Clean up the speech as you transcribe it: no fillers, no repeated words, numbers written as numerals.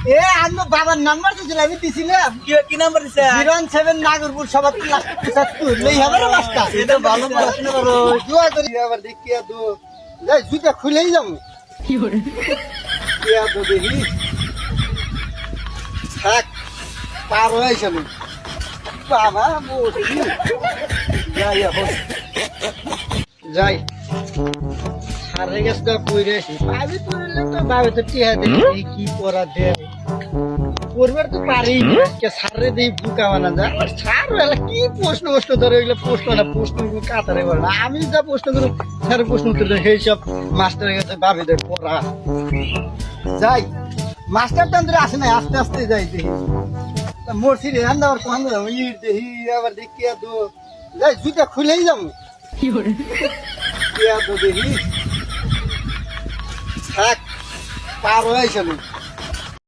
এ আমি বাবার নাম্বার দিছিল আমি দিছিলাম কি নাম্বার দিছে 07 নাগরপুর সবার 75 লই হবে রে মাস্টার এটা ভালো প্রশ্ন করো দোয়া করি আবার দেখিয়া দো যাই জুতা খুলেই যাবো কি করে কিয়া দো দেখি থাক পার হয়েছে বাবা বসি যাই এখন যাই সারে গেছে তো কইরে আসি ভাবি তো ভাবে তো টিয়া দেখি কি করা দে করবার তো পারি কে সারে দেই বুকা বানা যা সার এলা কি প্রশ্ন ধরে এগুলো প্রশ্ন কাতারে বল না আমি যা প্রশ্ন করি স্যার প্রশ্ন উত্তর দেয় সেই সব মাস্টারের কাছে ভাবিদের পড়া যাই মাস্টার তান্ত্রে আসে না আস্তে আস্তে যাই দেখি মোরসি রে আন্দার কোন ইট দেখি আবার দেখিয়া তো যাই জুতা খুলেই যাবো কি করে কিয়া তো দেখি থাক পার হয়েছিল